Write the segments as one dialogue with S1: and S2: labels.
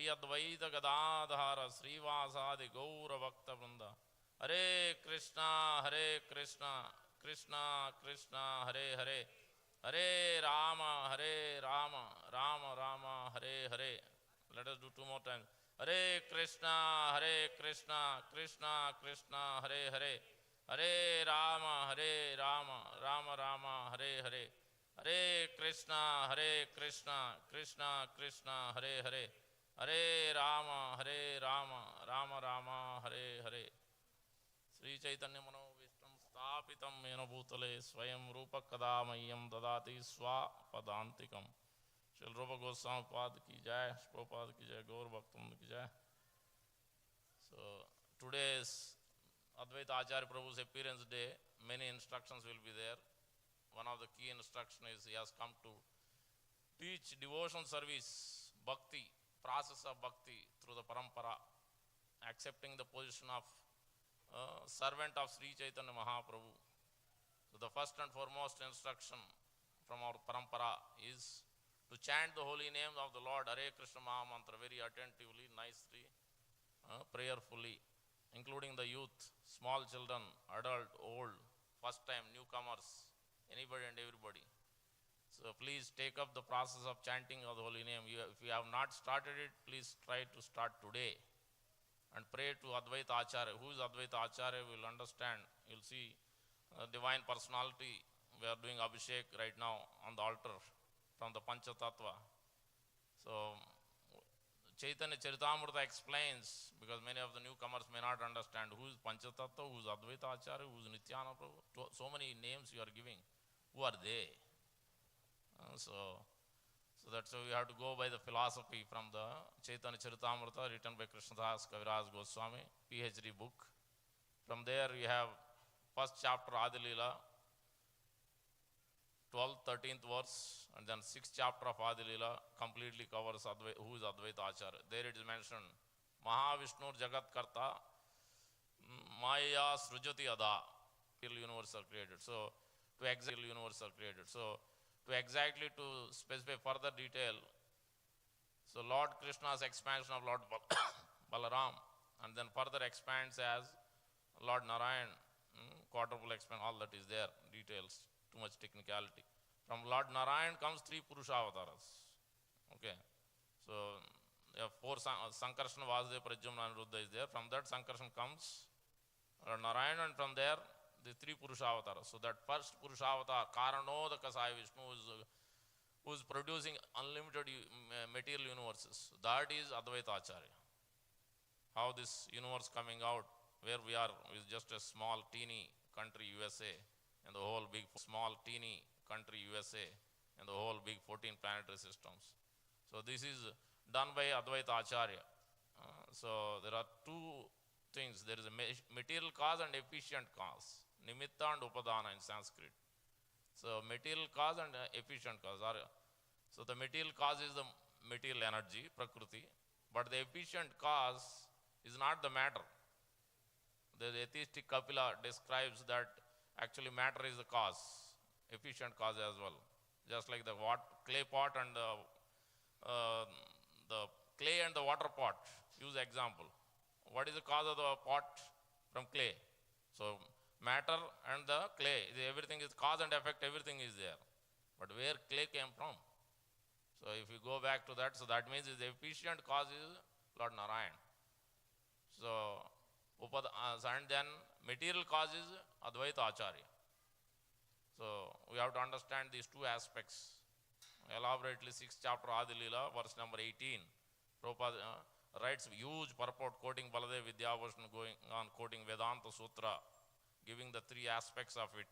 S1: Shri Advaita Gadadhara Srivasadi Gaura Bhakta Vrinda. Hare Krishna, Krishna Krishna, Hare Hare, Hare Rama, Rama Rama, Hare Hare. Let us do two more times. Hare Krishna, Krishna Krishna, Hare Hare, Hare Rama, Rama Rama, Hare Hare. Hare Krishna, Krishna Krishna, Hare Hare, Hare Rama, Rama Rama, Hare Hare. Sri Chaitanya Manovistam Stapitam Mena Bhutale Swayam Rupa Kada Mayam Dadati Swa Padantikam. Shri Rupa Goswami Pad ki jai, Prabhupada ki jai, Gaur Bhaktam ki jai. So today's Advaita Acharya Prabhu's appearance day, many instructions will be there. One of the key instructions is he has come to teach devotion service, bhakti, process of bhakti through the parampara, accepting the position of servant of Sri Chaitanya Mahaprabhu. So the first and foremost instruction from our parampara is to chant the holy name of the Lord, Hare Krishna Maha Mantra, very attentively, nicely, prayerfully, including the youth, small children, adult, old, first time, newcomers, anybody and everybody. So please take up the process of chanting of the holy name. If you have not started it, please try to start today and pray to Advaita Acharya. Who is Advaita Acharya? We will understand. You will see divine personality. We are doing Abhishek right now on the altar from the Panchatattva. So Chaitanya Charitamrita explains, because many of the newcomers may not understand who is Panchatattva, who is Advaita Acharya, who is Nityananda Prabhu. So many names you are giving. Who are they? So that's why we have to go by the philosophy from the Chaitanya Charitamrita written by Krishnadas Kaviraj Goswami, PhD book. From there we have first chapter Adi Leela, 12th, 13th verse, and then 6th chapter of Adi Leela completely covers who is Advaita Acharya. There it is mentioned, Mahavishnu Jagat Karta, Maya Srujati Ada, universe are created. So to exactly to specify further detail, so Lord Krishna's expansion of Lord Balaram, and then further expands as Lord Narayan, quadruple expansion, all that is there, details, too much technicality. From Lord Narayan comes 3 Purusha avatars. Okay, so there are 4 Sankarsana, Vasudeva, Pradyumna, and Ruddha is there. From that Sankarsana comes Lord Narayan, and from there the 3 Purusha avatars. So that first Purusha avatar, Karanodaka Sai Vishnu, who is producing unlimited material universes. That is Advaita Acharya. How this universe coming out, where we are is just a small teeny country USA, and the whole big small teeny country USA, and the whole big 14 planetary systems. So this is done by Advaita Acharya. So there are 2 things. There is a material cause and efficient cause. Nimitta and Upadana in Sanskrit. So material cause and efficient cause are, so the material cause is the material energy, Prakriti, but the efficient cause is not the matter. The atheistic Kapila describes that actually matter is the cause, efficient cause as well. Just like the clay pot and the clay and the water pot, use example. What is the cause of the pot? From clay. So matter and the clay, everything is cause and effect, everything is there. But where clay came from? So if you go back to that, so that means the efficient cause is Lord Narayan. So and then material cause is Advaita Acharya. So we have to understand these 2 aspects. Elaborately 6th chapter Adi Leela, verse number 18. Prabhupada writes huge purport quoting Baladev Vidyabhushan, going on quoting Vedanta Sutra, giving the 3 aspects of it: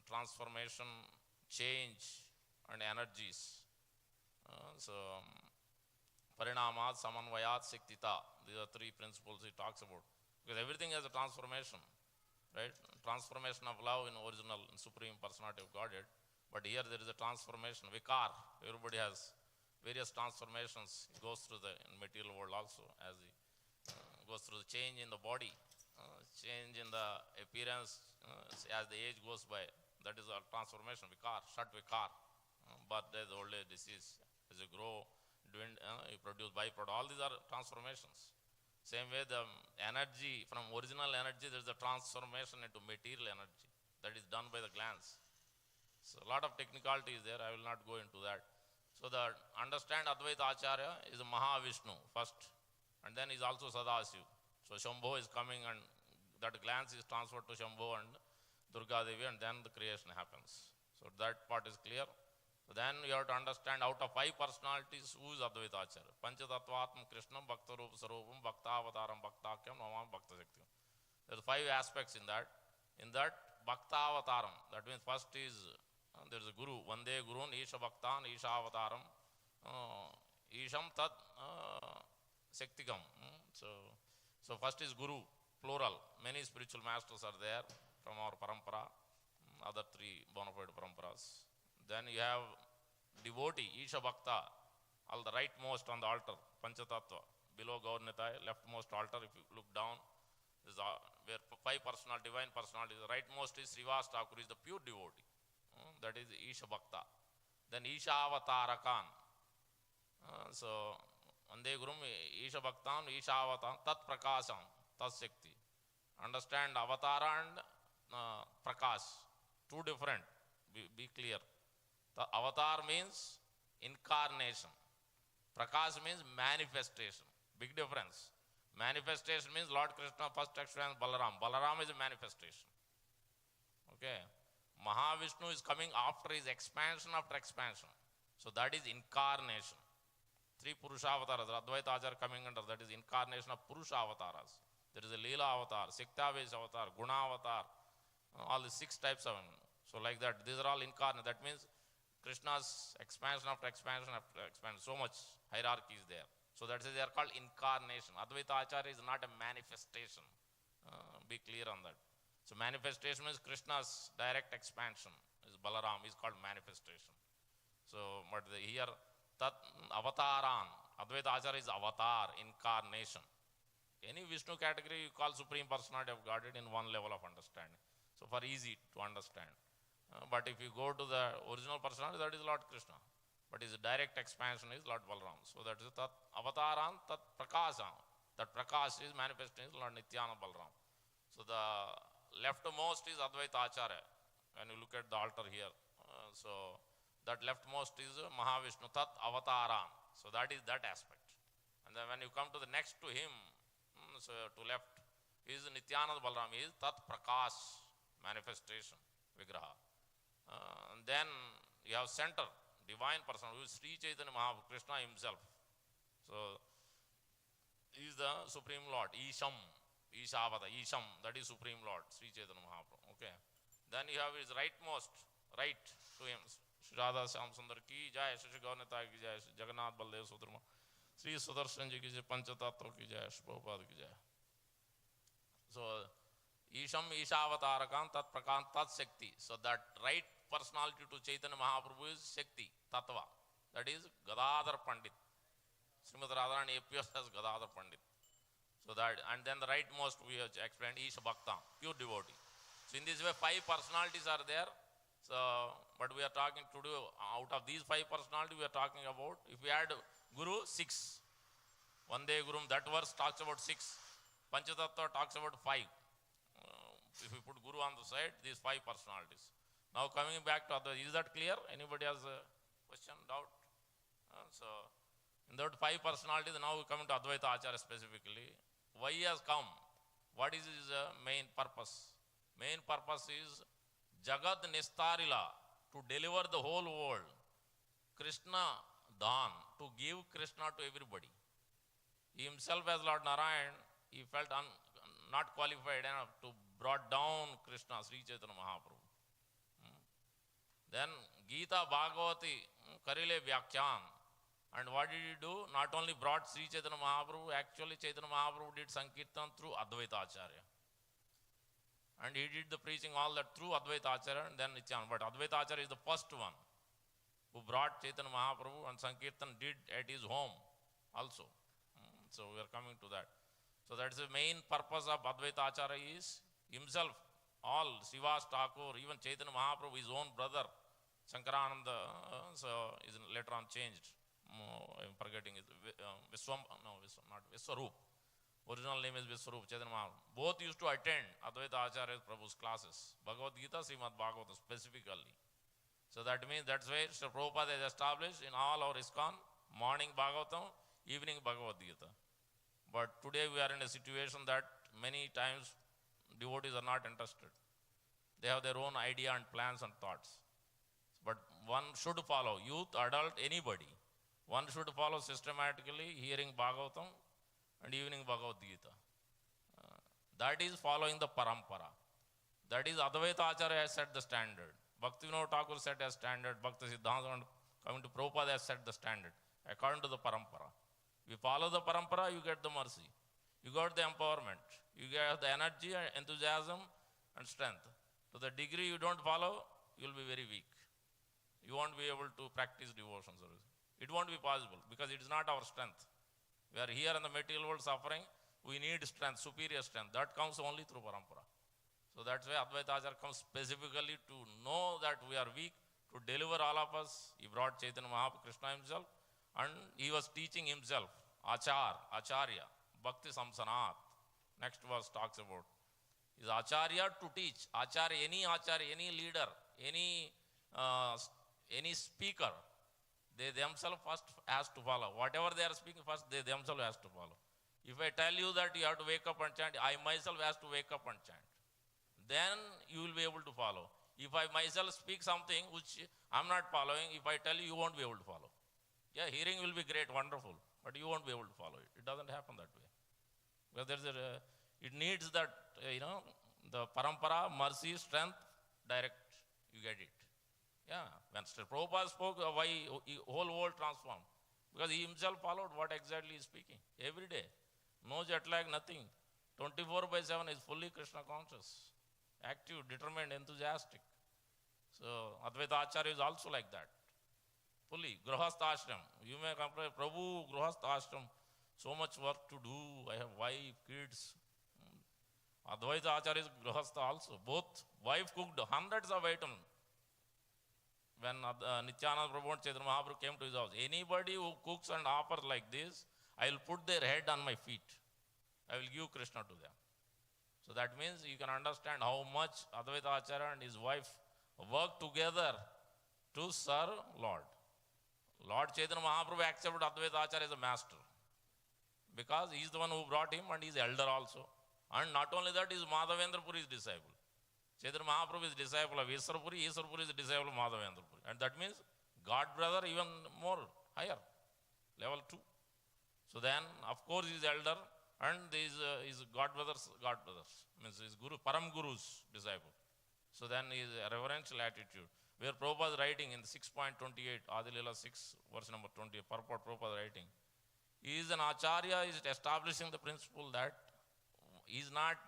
S1: transformation, change, and energies. Parinamat, Samanvayat, Siktita. These are 3 principles he talks about. Because everything has a transformation, right? Transformation of love in original and supreme personality of Godhead. But here there is a transformation, Vikar. Everybody has various transformations. He goes through the material world also, as he goes through the change in the body, change in the appearance as the age goes by. That is a transformation, Vikar, Shat Vikar. Birth, death, old age, disease. As you grow, you produce byproduct. All these are transformations. Same way the energy, from original energy, there is a transformation into material energy that is done by the glands. So a lot of technicality is there. I will not go into that. So the understand Advaita Acharya is Mahavishnu first, and then is also Sadasiv. So Shambho is coming, and that glance is transferred to Shambho and Durga Devi, and then the creation happens. So that part is clear. So then you have to understand, out of 5 personalities, who is Advaita Acharya? Panchatattvatma Krishnam, Bhakta Rupa Sarupam, Bhakta Avataram, Bhaktakyam, Namam Bhakta Shakti. There are 5 aspects in that. In that, Bhakta Avataram, that means first is, there is a Guru, Vande Gurun, Isha Bhaktan, Isha Avataram, Isham Tat Shaktikam. So first is Guru, plural. Many spiritual masters are there from our parampara, other 3 bona fide paramparas. Then you have devotee, Isha Bhakta, all the rightmost on the altar, Panchatattva, below Gaurnitai, leftmost altar. If you look down, is where 5 personality, divine personality. The rightmost is Srivas Thakur, is the pure devotee. That is Isha Bhakta. Then Isha Avatarakan. So, Vande Gurum, Isha Bhaktan, Isha Avatan, Tat Prakasam, Tat Shakti. Understand Avatara and Prakash, 2 different. Be clear. The avatar means incarnation. Prakash means manifestation. Big difference. Manifestation means Lord Krishna first experienced Balaram. Balaram is a manifestation. Okay. Mahavishnu is coming after his expansion after expansion. So that is incarnation. 3 Purusha avatars. Advaita Acharya coming under, that is incarnation of Purusha avatars. There is a Leela avatar, Siktavesh avatar, Guna avatar, all the 6 types of. So like that, these are all incarnate. That means Krishna's expansion after expansion after expansion. So much hierarchy is there. So that's why they are called incarnation. Advaita Acharya is not a manifestation. Be clear on that. So manifestation is Krishna's direct expansion. Is Balaram is called manifestation. So but here Tat Avataran. Advaita Acharya is avatar, incarnation. Any Vishnu category you call Supreme Personality of Godhead in one level of understanding. So for easy to understand. But if you go to the original personality, that is Lord Krishna. But his direct expansion is Lord Balaram. So that is Tat Avataran, Tat Prakasam. That Prakash is manifesting is Lord Nityananda Balaram. So the leftmost is Advaita Acharya. When you look at the altar here. So that leftmost is Mahavishnu, Tat Avataran. So that is that aspect. And then when you come to the next to him, so to left is Nityananda Balaram, is Tat Prakash, manifestation, Vigraha. And then you have center, divine person, who is Sri Chaitanya Mahaprabhu, Krishna himself. So he is the Supreme Lord, Isham, Ishavata, Isham, that is Supreme Lord, Sri Chaitanya Mahaprabhu. Okay. Then you have his rightmost, right to him, Shri Radha Shyam Sundar ki jai, Shri Gaurnita ki jai, Shri Jagannath Baldev Sudrama, Sri Sudarshan ji ki jai, Panchatattva ki jai, Shri Prabhupada ki jai. So Isham Ishavatarakam Tat Prakant Tat Shakti. So that right personality to Chaitanya Mahaprabhu is Shakti, Tattva. That is Gadadhar Pandit. Srimad Radharani appears as Gadadhar Pandit. So that, and then the rightmost we have explained, Isha Bhakta, pure devotee. So in this way 5 personalities are there. So, but we are talking today, out of these 5 personalities we are talking about, if we add Guru, 6. Vande Gurum, that verse talks about 6. Panchatattva talks about 5. If we put Guru on the side, these 5 personalities. Now coming back to Advaita, is that clear? Anybody has a question, doubt? So in that 5 personalities, now we come to Advaita Acharya specifically. Why he has come? What is his main purpose? Main purpose is Jagad Nistarila, to deliver the whole world. Krishna Dhan, to give Krishna to everybody. He himself as Lord Narayan, he felt not qualified enough to brought down Krishna, Sri Chaitanya Mahaprabhu. Then Gita Bhagavati, Karile Vyakhyan. And what did he do? Not only brought Sri Chaitanya Mahaprabhu, actually Chaitanya Mahaprabhu did Sankirtan through Advaita Acharya. And he did the preaching all that through Advaita Acharya and then Nityananda. But Advaita Acharya is the first one who brought Chaitanya Mahaprabhu, and Sankirtan did at his home also. So we are coming to that. So that's the main purpose of Advaita Acharya is himself, all Srivas Thakur, even Chaitanya Mahaprabhu, his own brother, Shankarananda, so is later on changed. I'm forgetting it. Not Viswarup. Original name is Viswarup Chaitanya Mahaprabhu. Both used to attend Advaita Acharya Prabhu's classes. Bhagavad Gita, Srimad Bhagavatam specifically. So that means that's why Sri Prabhupada is established in all our ISKCON, morning Bhagavatam, evening Bhagavad Gita. But today we are in a situation that many times devotees are not interested. They have their own idea and plans and thoughts. But one should follow, youth, adult, anybody. One should follow systematically hearing Bhagavatam and evening Bhagavad Gita. That is following the parampara. That is Advaita Acharya has set the standard. Bhaktivinoda Thakur set a standard. Bhakti Siddhanta coming to Prabhupada has set the standard according to the parampara. You follow the parampara, you get the mercy. You got the empowerment. You get the energy, enthusiasm, and strength. To the degree you don't follow, you will be very weak. You won't be able to practice devotion service. It won't be possible because it is not our strength. We are here in the material world suffering. We need strength, superior strength. That comes only through parampara. So that's why Advaita Acharya comes specifically to know that we are weak, to deliver all of us. He brought Chaitanya Mahaprabhu, Krishna himself, and he was teaching himself. Acharya, Bhakti Samsanat. Next verse talks about. Is Acharya to teach. Acharya, any leader, any speaker, they themselves first has to follow. Whatever they are speaking first, they themselves has to follow. If I tell you that you have to wake up and chant, I myself has to wake up and chant. Then you will be able to follow. If I myself speak something which I'm not following, if I tell you, you won't be able to follow. Yeah, hearing will be great, wonderful, but you won't be able to follow it. It doesn't happen that way. Because it needs that, the parampara, mercy, strength, direct, you get it. Yeah, when Sri Prabhupada spoke, why whole world transformed? Because he himself followed what exactly he is speaking every day. No jet lag, nothing. 24/7 is fully Krishna conscious. Active, determined, enthusiastic. So Advaita Acharya is also like that. Fully, Grahastha Ashram. You may complain, Prabhu, Grahastha Ashram, so much work to do. I have wife, kids. Advaita Acharya is Grahastha also. Both wife cooked hundreds of items. When Nityananda Prabhu and Chaitanya Mahaprabhu came to his house, anybody who cooks and offers like this, I will put their head on my feet. I will give Krishna to them. So that means you can understand how much Advaita Acharya and his wife work together to serve Lord. Lord Chaitanya Mahaprabhu accepted Advaita Acharya as a master because he is the one who brought him and he is elder also. And not only that, he is Madhavendra Puri's disciple. Chaitanya Mahaprabhu is disciple of Iswar Puri, Iswar Puri is disciple of Madhavendra Puri. And that means God brother even more higher, level 2. So then, of course, he is elder. And these is God brothers, means his Guru, Param Guru's disciple. So then his reverential attitude, where Prabhupada is writing in 6.28, Adilila 6, verse number 20, purport Prabhupada writing. He is an Acharya, is establishing the principle that he is not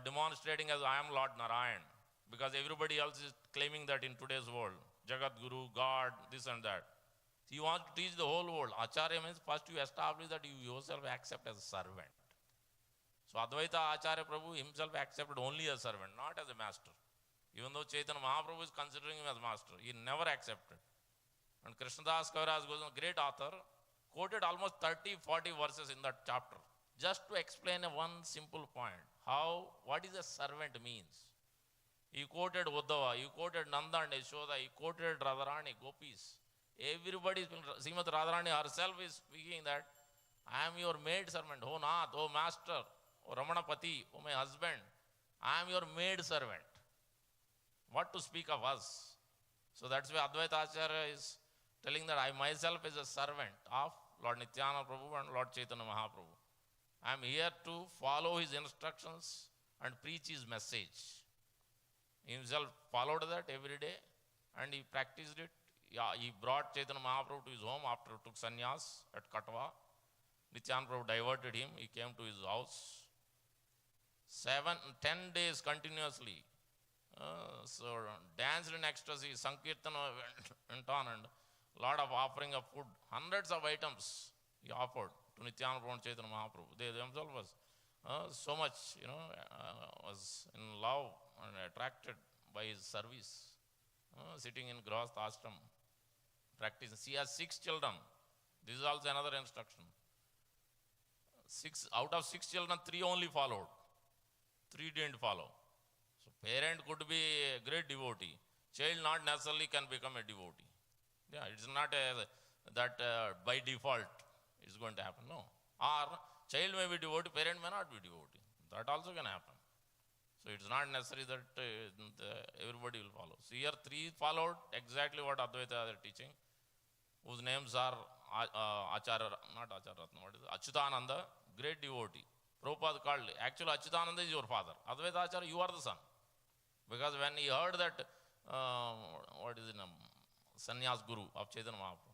S1: demonstrating as I am Lord Narayan, because everybody else is claiming that in today's world, Jagat Guru, God, this and that. He wants to teach the whole world. Acharya means first you establish that you yourself accept as a servant. So Advaita Acharya Prabhu himself accepted only as a servant, not as a master. Even though Chaitanya Mahaprabhu is considering him as master, he never accepted. And Krishnadas Kaviraj Goswami, great author, quoted almost 30-40 verses in that chapter, just to explain one simple point, what is a servant means. He quoted Uddhava, he quoted Nanda and Yashoda, he quoted Radharani, Gopis. Everybody, Srimati Radharani herself is speaking that, I am your maid servant, oh Nath, oh master, oh Ramanapati, oh my husband, I am your maid servant. What to speak of us? So that's why Advaita Acharya is telling that I myself is a servant of Lord Nityananda Prabhu and Lord Chaitanya Mahaprabhu. I am here to follow his instructions and preach his message. He himself followed that every day and he practiced it. Yeah, he brought Chaitanya Mahaprabhu to his home after he took sannyas at Katwa. Nityananda Prabhu diverted him. He came to his house. 10 days continuously. So danced in ecstasy, Sankirtan went on, and a lot of offering of food, hundreds of items he offered to Nityananda Prabhu and Chaitanya Mahaprabhu. They themselves was so much, was in love and attracted by his service. Sitting in Grahastha Ashram, practicing. She has 6 children. This is also another instruction. Out of 6 children, 3 only followed. 3 didn't follow. So parent could be a great devotee. Child not necessarily can become a devotee. Yeah, it's not that by default it's going to happen. No. Or child may be devotee, parent may not be devotee. That also can happen. So it's not necessary that everybody will follow. So here 3 followed exactly what Advaita are teaching, whose names are Acharya, not Acharya, what is it? Achyutananda, great devotee. Prabhupada called, actually Achyutananda is your father. Advaita Acharya, you are the son. Because when he heard that, what is it, sannyas guru of Chaitanya Mahaprabhu,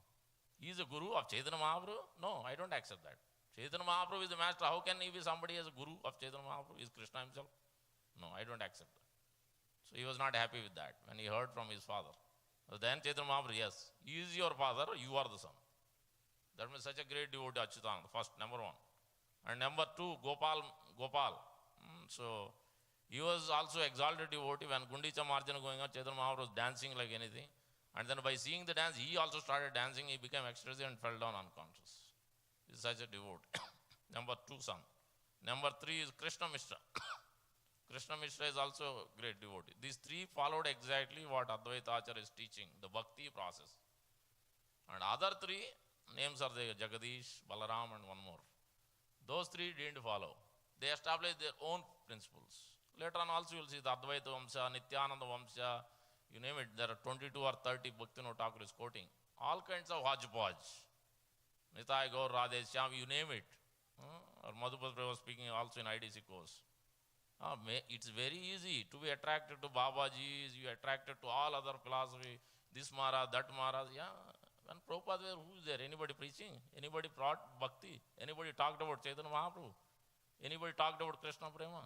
S1: he is a guru of Chaitanya Mahaprabhu? No, I don't accept that. Chaitanya Mahaprabhu is the master. How can he be somebody as a guru of Chaitanya Mahaprabhu? He is Krishna himself. No, I don't accept that. So he was not happy with that when he heard from his father. So then Chaitanya Mahaprabhu, yes, he is your father, you are the son. That means such a great devotee, Achyutananda, first, number 1. And number 2, Gopal. So he was also exalted devotee. When Gundicha Marjana going on, Chaitanya Mahaprabhu was dancing like anything. And then by seeing the dance, he also started dancing. He became ecstasy and fell down unconscious. He is such a devotee. Number 2 son. Number 3 is Krishna Mishra. Krishna Mishra is also great devotee. These 3 followed exactly what Advaita Acharya is teaching, the bhakti process. And other 3 names are there, Jagadish, Balaram and one more. Those 3 didn't follow. They established their own principles. Later on also you will see the Advaita Vamsha, Nityananda Vamsha, you name it, there are 22 or 30 Bhaktivinoda Thakur is quoting. All kinds of hodgepodge. Nitai Gaur, Radhe Shyam, you name it. Or Madhupatra was speaking also in IDC course. It's very easy to be attracted to Babaji's, you attracted to all other philosophy, this Maharaj, that Maharaj. Yeah, when Prabhupada was, who is there? Anybody preaching? Anybody brought bhakti? Anybody talked about Chaitanya Mahaprabhu? Anybody talked about Krishna Prema?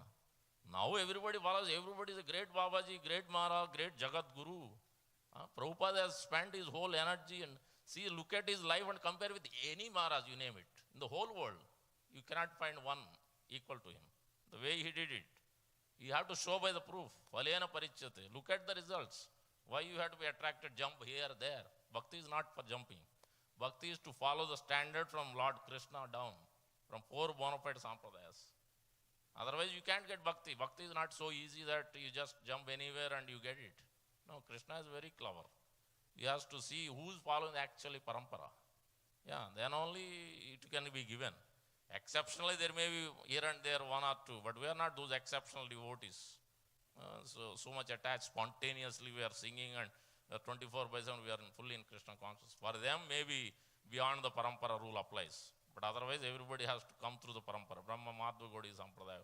S1: Now everybody follows, everybody is a great Babaji, great Maharaj, great Jagat Guru. Prabhupada has spent his whole energy and see, look at his life and compare with any Maharaj, you name it. In the whole world, you cannot find one equal to him. The way he did it. You have to show by the proof. Phalena parichyate. Look at the results. Why you have to be attracted, jump here, there. Bhakti is not for jumping. Bhakti is to follow the standard from Lord Krishna down, from 4 bona fide sampradayas. Otherwise you can't get bhakti. Bhakti is not so easy that you just jump anywhere and you get it. No, Krishna is very clever. He has to see who's following actually parampara. Yeah, then only it can be given. Exceptionally, there may be here and there 1 or 2, but we are not those exceptional devotees. So much attached, spontaneously we are singing, and 24/7 we are fully in Krishna consciousness. For them, maybe beyond the parampara rule applies. But otherwise, everybody has to come through the parampara. Brahma, Madhva, Gaudiya, Sampradaya.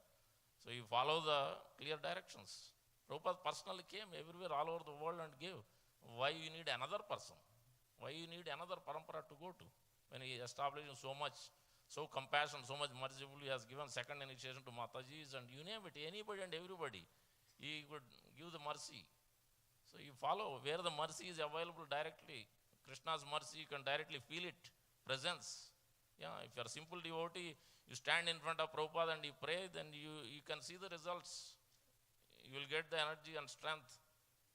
S1: So you follow the clear directions. Prabhupada personally came everywhere, all over the world and gave. Why you need another person? Why you need another parampara to go to? When he established so much, so compassion, so much merciful, he has given second initiation to Mataji's and you name it, anybody and everybody. He would give the mercy. So you follow where the mercy is available directly. Krishna's mercy, you can directly feel it, presence. Yeah, if you are a simple devotee, you stand in front of Prabhupada and you pray, then you can see the results. You will get the energy and strength.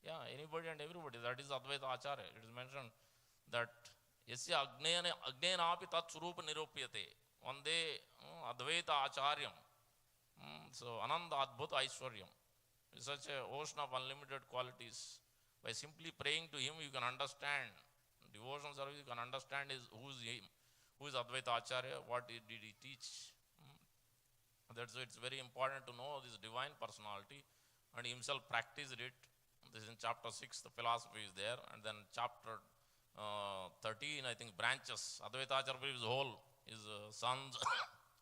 S1: Yeah, anybody and everybody. That is Advaita Acharya. It is mentioned that Yasya Agnena api tat surupa niropyate. Vande Advaita Acharyam. So Ananda Adbhuta Aishwaryam. It's such a ocean of unlimited qualities. By simply praying to him, you can understand. Devotional service, you can understand who is him, who is Advaita Acharya, what did he teach. That's why it's very important to know this divine personality, and he himself practiced it. This is in chapter 6, the philosophy is there, and then chapter 13, I think, branches. Advaita Acharya is whole, his sons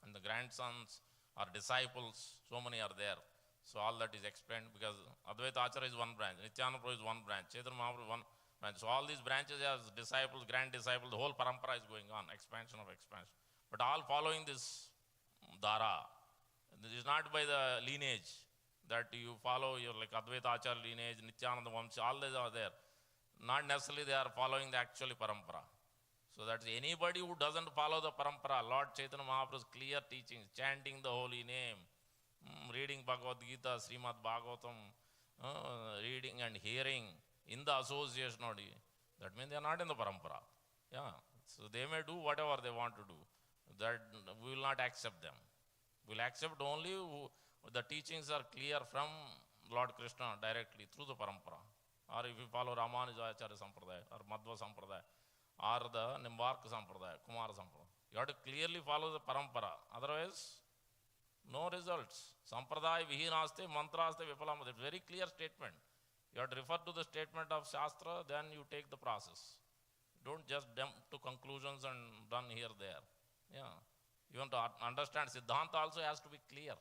S1: and the grandsons are disciples, so many are there. So all that is explained because Advaita Acharya is one branch, Nityananda Prabhu is one branch, Chaitanya Mahaprabhu is one branch. So all these branches as disciples, grand disciples, the whole parampara is going on, expansion of expansion. But all following this Dara. This is not by the lineage that you follow your like Advaita Acharya lineage, Nityananda Vamsha, all these are there. Not necessarily they are following the actually parampara. So that's anybody who doesn't follow the parampara, Lord Chaitanya Mahaprabhu's clear teachings, chanting the holy name, reading Bhagavad Gita, Srimad Bhagavatam, reading and hearing in the association only, that means they are not in the parampara. Yeah, So they may do whatever they want to do. That we will not accept them. We will accept only the teachings are clear from Lord Krishna directly through the parampara. Or if you follow Ramanuja Acharya Sampradaya or Madhva Sampradaya or the Nimbarka Sampradaya, Kumara Sampradaya. You have to clearly follow the parampara. Otherwise, no results. Sampradaya vihinaste mantraste vipalam. It's very clear statement. You have to refer to the statement of Shastra, then you take the process. Don't just jump to conclusions and run here, there. Yeah. You want to understand Siddhanta also has to be clear.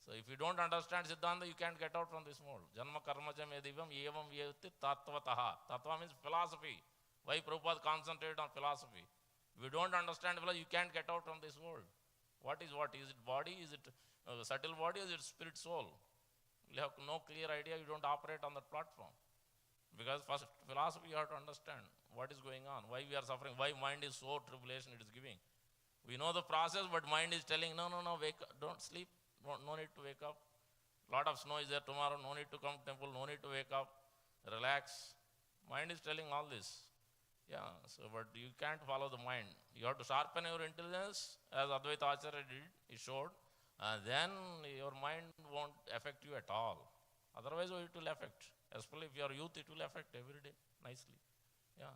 S1: So if you don't understand Siddhanta, you can't get out from this mold. Janma karma cha medivam evam vyeti tattvataha. Tattva means philosophy. Why Prabhupada concentrated on philosophy? If you don't understand philosophy, you can't get out from this world. What is what? Is it body? Is it subtle body? Is it spirit soul? You have no clear idea, you don't operate on that platform. Because first philosophy you have to understand what is going on, why we are suffering, why mind is so tribulation it is giving. We know the process, but mind is telling, no, wake up, don't sleep, no need to wake up. Lot of snow is there tomorrow, no need to come to temple, no need to wake up, relax. Mind is telling all this. Yeah, so but you can't follow the mind. You have to sharpen your intelligence, as Advaita Acharya did, he showed, and then your mind won't affect you at all. Otherwise it will affect. Especially if you are youth, it will affect every day nicely. Yeah.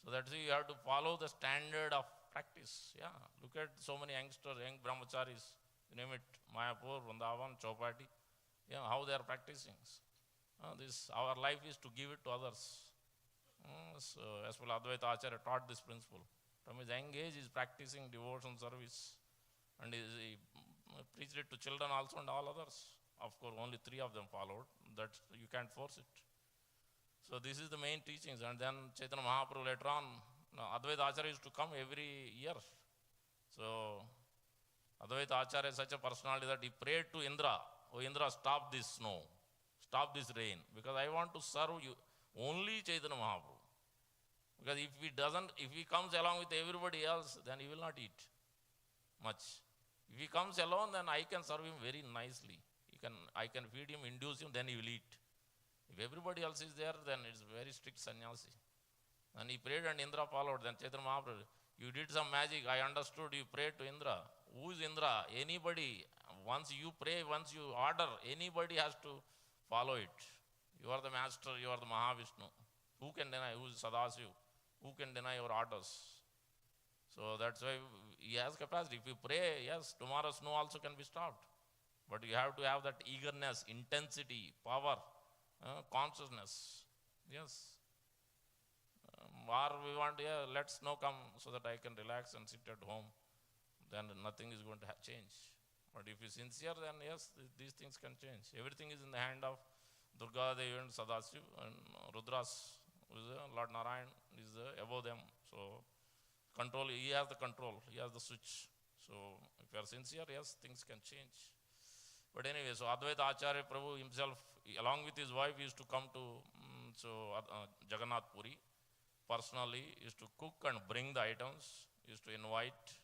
S1: So that's why you have to follow the standard of practice. Yeah. Look at so many youngsters, young brahmacharis, you name it, Mayapur, Vrindavan, Chowpatty. Yeah, how they are practicing. Our life is to give it to others. So as well Advaita Acharya taught this principle. From his young age, he is practicing devotion service. And he preached it to children also and all others. Of course, only 3 of them followed. That you can't force it. So this is the main teachings. And then Chaitanya Mahaprabhu later on, Advaita Acharya used to come every year. So Advaita Acharya is such a personality that he prayed to Indra, "Oh Indra, stop this snow, stop this rain, because I want to serve you only Chaitanya Mahaprabhu. Because if he comes along with everybody else, then he will not eat much. If he comes alone, then I can serve him very nicely. I can feed him, induce him, then he will eat. If everybody else is there, then it's very strict sannyasi." And he prayed and Indra followed. Then Chaitanya Mahaprabhu, "You did some magic, I understood, you prayed to Indra." Who is Indra? Anybody. Once you pray, once you order, anybody has to follow it. You are the master, you are the Mahavishnu. Who can deny? Who is Sadasiv? Who can deny your orders? So that's why he has capacity. If you pray, yes, tomorrow's snow also can be stopped. But you have to have that eagerness, intensity, power, consciousness. Yes. Or we want, let snow come so that I can relax and sit at home. Then nothing is going to change. But if you are sincere, then yes, these things can change. Everything is in the hand of Durga Devi and Sadasiv and Rudras, who is Lord Narayan, is above them. So control, he has the control, he has the switch. So if you are sincere, yes, things can change. But anyway, so Advaita Acharya Prabhu himself, along with his wife, used to come to Jagannath Puri. Personally, used to cook and bring the items, used to invite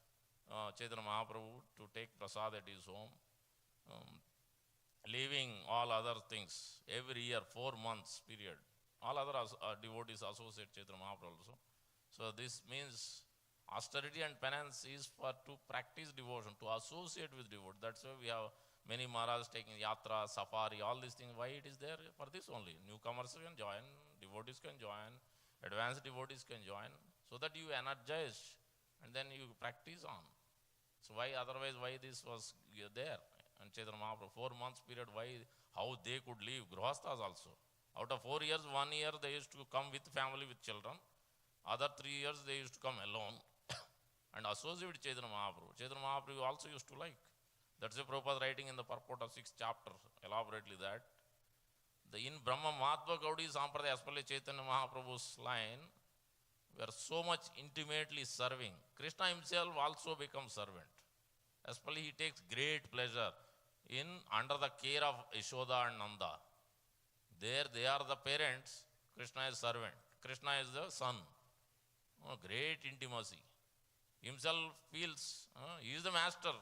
S1: Chaitanya Mahaprabhu to take prasad at his home, leaving all other things every year, 4 months period. All other devotees associate Chaitanya Mahaprabhu also. So this means austerity and penance is to practice devotion, to associate with devotees. That's why we have many Maharajs taking yatra, safari, all these things. Why it is there? For this only. Newcomers can join, devotees can join, advanced devotees can join, so that you energize and then you practice on. So why otherwise, why this was there? And Chaitanya Mahaprabhu, 4 months period, how they could live, Grihasthas also. Out of 4 years, 1 year they used to come with family, with children. Other 3 years they used to come alone and associate with Chaitanya Mahaprabhu. Chaitanya Mahaprabhu also used to like. That's why Prabhupada writing in the purport of 6th chapter, elaborately that. In Brahma Madhva Gaudi Sampradaya, especially Chaitanya Mahaprabhu's line, we are so much intimately serving. Krishna himself also becomes servant. Especially he takes great pleasure in under the care of Yashoda and Nanda. There they are the parents, Krishna is servant. Krishna is the son. Great intimacy. Himself feels, he is the master.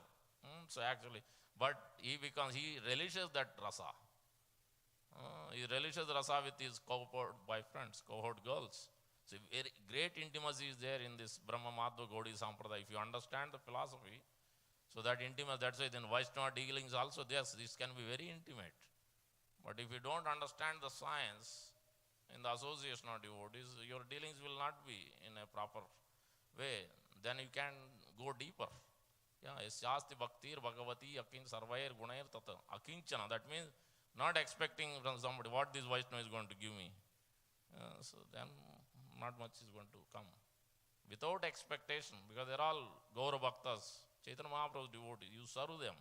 S1: So actually, but he relishes that rasa. He relishes rasa with his cohort boyfriends, cohort girls. So very great intimacy is there in this Brahma Madhva Gaudiya Sampradaya. If you understand the philosophy, so that intimacy, that's why then Vaishnava dealings also, yes, this can be very intimate. But if you don't understand the science in the association of devotees, your dealings will not be in a proper way. Then you can go deeper. Yeah, Yasyasti Bhaktir Bhagavati Akin Sarvair Gunair Tata. Akinchana, that means not expecting from somebody what this Vaishnava is going to give me. So then not much is going to come. Without expectation, because they're all Gaura Bhaktas, Chaitanya Mahaprabhu's devotees. You serve them.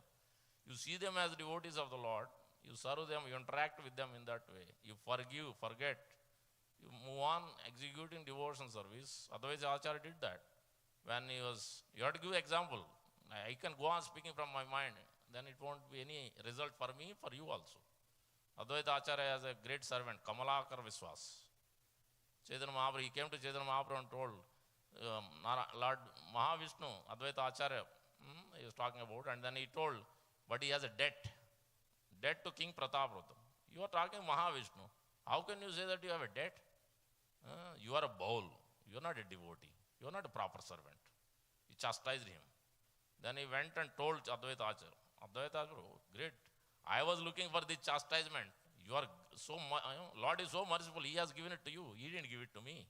S1: You see them as devotees of the Lord. You serve them, you interact with them in that way. You forgive, forget. You move on executing devotion service. Advaita Acharya did that. When you have to give example. I can go on speaking from my mind. Then it won't be any result for me, for you also. Advaita Acharya has a great servant, Kamalakar Viswas. Chaitanya Mahaprabhu, he came to Chaitanya Mahaprabhu and told, Lord Mahavishnu, Advaita Acharya, he was talking about, and then he told, but he has a debt to King Prataprudam. You are talking Mahavishnu. How can you say that you have a debt? You are a bowl. You are not a devotee. You are not a proper servant. He chastised him. Then he went and told Advaita Acharya. Advaita Acharya, great. I was looking for this chastisement. You are so, Lord is so merciful. He has given it to you. He didn't give it to me.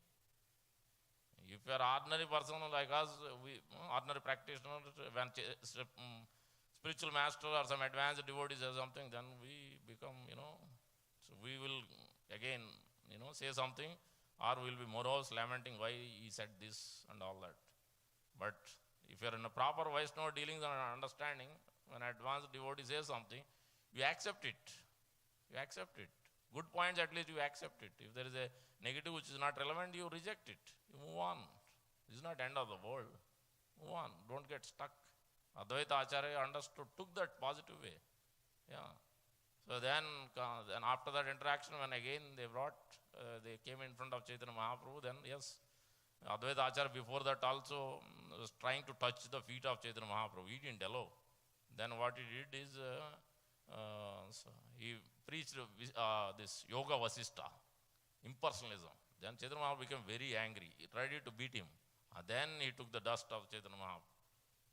S1: If you are ordinary person like us, ordinary practitioner, when spiritual master or some advanced devotees or something, then we become, so we will again, say something, or we will be morose, lamenting why he said this and all that. But if you are in a proper Vaishnava dealings and understanding, when advanced devotee says something, you accept it. You accept it. Good points, at least you accept it. If there is a negative which is not relevant, you reject it. You move on. This is not end of the world. Move on. Don't get stuck. Advaita Acharya understood, took that positive way. Yeah. So then after that interaction, when again they came in front of Chaitanya Mahaprabhu, then yes, Advaita Acharya before that also was trying to touch the feet of Chaitanya Mahaprabhu. He didn't allow. Then what he did is, so he preached this Yoga Vasistha, impersonalism. Then Chaitanya Mahaprabhu became very angry. He tried to beat him. Then he took the dust of Chaitanya Mahaprabhu.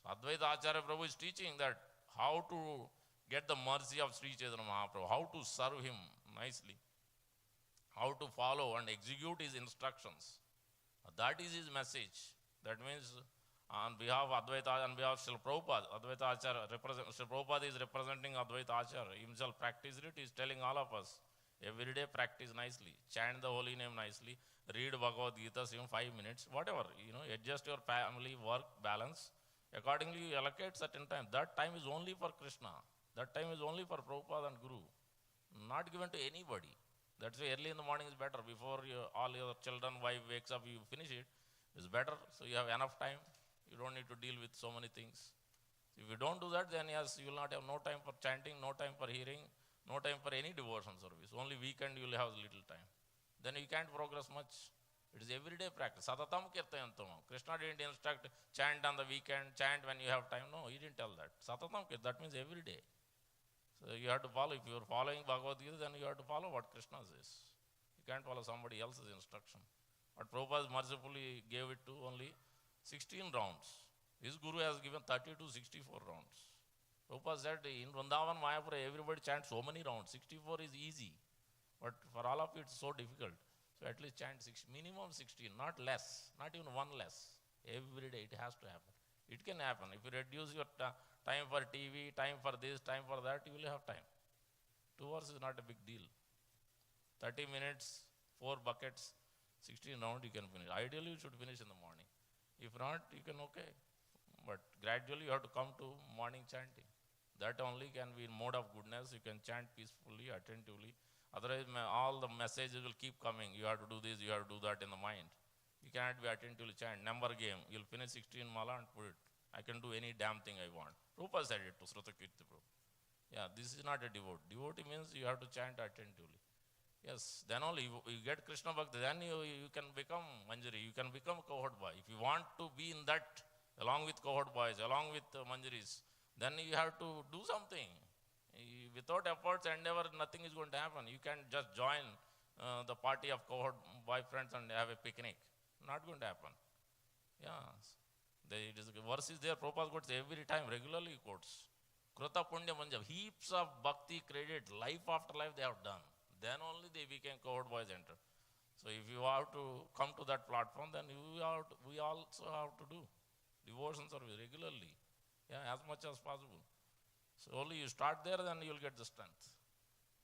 S1: Advaita Acharya Prabhu is teaching that how to get the mercy of Sri Chaitanya Mahaprabhu, how to serve him nicely, how to follow and execute his instructions. That is his message. That means on behalf of Advaita, on behalf of Srila Prabhupada, Advaita Acharya, Srila Prabhupada is representing Advaita Acharya. Himself practiced it, he is telling all of us, every day practice nicely, chant the holy name nicely, read Bhagavad Gita, even 5 minutes, whatever, adjust your family, work, balance. Accordingly, you allocate certain time. That time is only for Krishna. That time is only for Prabhupada and Guru. Not given to anybody. That's why early in the morning is better. Before all your children, wife wakes up, you finish it. It's better. So you have enough time. You don't need to deal with so many things. If you don't do that, then yes, you will not have no time for chanting, no time for hearing, no time for any devotion service. Only weekend you will have little time. Then you can't progress much. It is everyday practice. Satatam kirtayantam. Krishna didn't instruct chant on the weekend, chant when you have time. No, he didn't tell that. Satatam kirtayantam, that means every day. So you have to follow. If you are following Bhagavad Gita, then you have to follow what Krishna says. You can't follow somebody else's instruction. But Prabhupada mercifully gave it to only 16 rounds. His Guru has given 30 to 64 rounds. Prabhupada said in Vrindavan, Mayapura, everybody chants so many rounds. 64 is easy. But for all of you, it's so difficult. So at least chant minimum 16, not less, not even one less. Every day it has to happen. It can happen. If you reduce your time for TV, time for this, time for that, you will have time. 2 hours is not a big deal. 30 minutes, 4 buckets, 16 rounds you can finish. Ideally, you should finish in the morning. If not, you can okay. But gradually you have to come to morning chanting. That only can be in mode of goodness. You can chant peacefully, attentively. Otherwise, all the messages will keep coming. You have to do this, you have to do that in the mind. You cannot be attentively chant. Number game. You'll finish 16 mala and put it. I can do any damn thing I want. Prabhupada said it to Srutakirti Prabhu. Yeah, this is not a devotee. Devotee means you have to chant attentively. Yes, then only you get Krishna Bhakti, then you can become Manjari, you can become cohort boy. If you want to be in that, along with cohort boys, along with Manjaris, then you have to do something. Without efforts, endeavor, nothing is going to happen. You can just join the party of cohort boyfriends and have a picnic. Not going to happen. Yeah. Verse is there, Prabhupada quotes every time, regularly quotes. Krita Punya Manjab, heaps of bhakti credit, life after life they have done. Then only they became covered boys enter. So if you have to come to that platform, then we also have to do devotion service regularly. Yeah, as much as possible. So only you start there, then you will get the strength.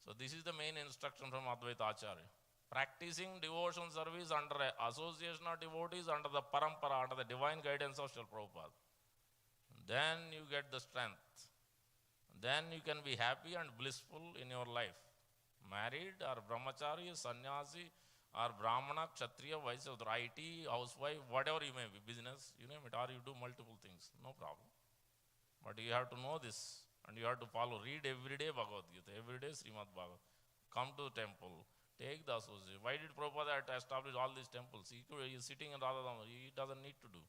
S1: So this is the main instruction from Advaita Acharya. Practicing devotion service under association of devotees under the parampara, under the divine guidance of Srila Prabhupada. Then you get the strength. Then you can be happy and blissful in your life. Married or brahmachari, sannyasi, or brahmana, kshatriya, vaisya, IT, housewife, whatever you may be, business, you name it, or you do multiple things, no problem. But you have to know this, and you have to follow. Read every day Bhagavad Gita, every day Srimad Bhagavad. Come to the temple, take the association. Why did Prabhupada establish all these temples? He is sitting in Radha, he doesn't need to do.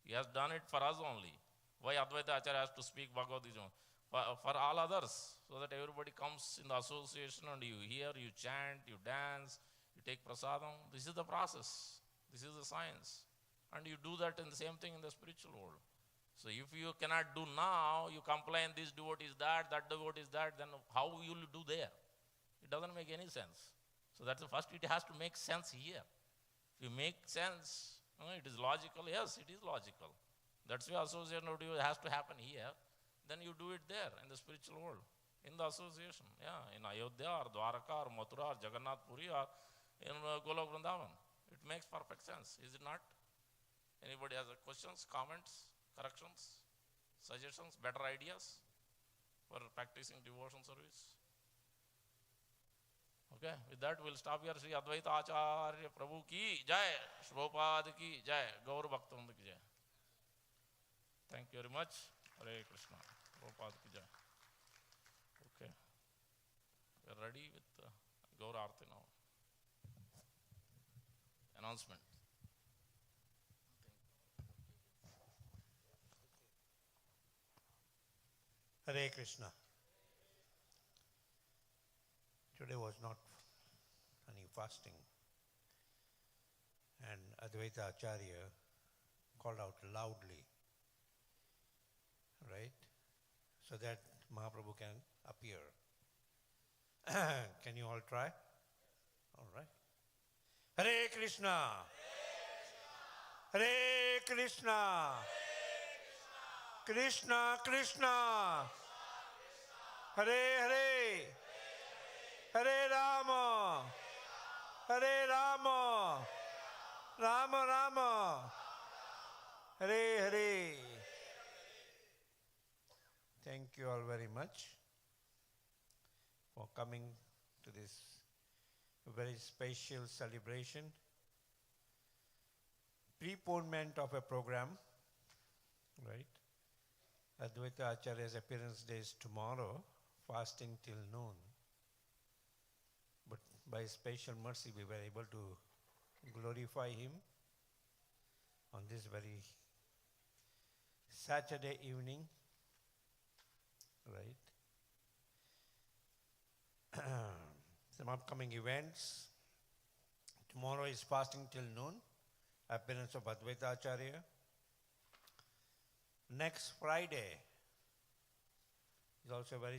S1: He has done it for us only. Why Advaita Acharya has to speak Bhagavad Gita? For all others, so that everybody comes in the association and you hear, you chant, you dance, you take prasadam. This is the process. This is the science. And you do that in the same thing in the spiritual world. So if you cannot do now, you complain this devotee is that devotee is that, then how will you do there? It doesn't make any sense. So that's the first, it has to make sense here. If you make sense, it is logical. Yes, it is logical. That's why association has to happen here. Then you do it there in the spiritual world, in the association. Yeah, in Ayodhya or Dwaraka or Mathura or Jagannath Puri or in Golok Vrindavan. It makes perfect sense, is it not? Anybody has questions, comments, corrections, suggestions, better ideas for practicing devotion service? Okay, with that we'll stop here. Sri Advaita Acharya Prabhu ki jai, Prabhupada ki jai, Gaur Bhaktivinoda ki jai. Thank you very much. Hare Krishna. Prabhupada ki jai. Okay, we are ready with Gaur Aarti now. Announcement.
S2: Hare Krishna. Today was not any fasting, and Advaita Acharya called out loudly, right? So that Mahaprabhu can appear. Can you all try? All right. Hare Krishna. Hare Krishna. Krishna Krishna. Hare Hare. Hare Rama. Hare Rama. Rama Rama. Hare Hare. Thank you all very much for coming to this very special celebration, preponement of a program, right? Advaita Acharya's appearance day is tomorrow, fasting till noon. But by special mercy, we were able to glorify him on this very Saturday evening, right? Some upcoming events. Tomorrow is fasting till noon, appearance of Advaita Acharya. Next Friday is also a very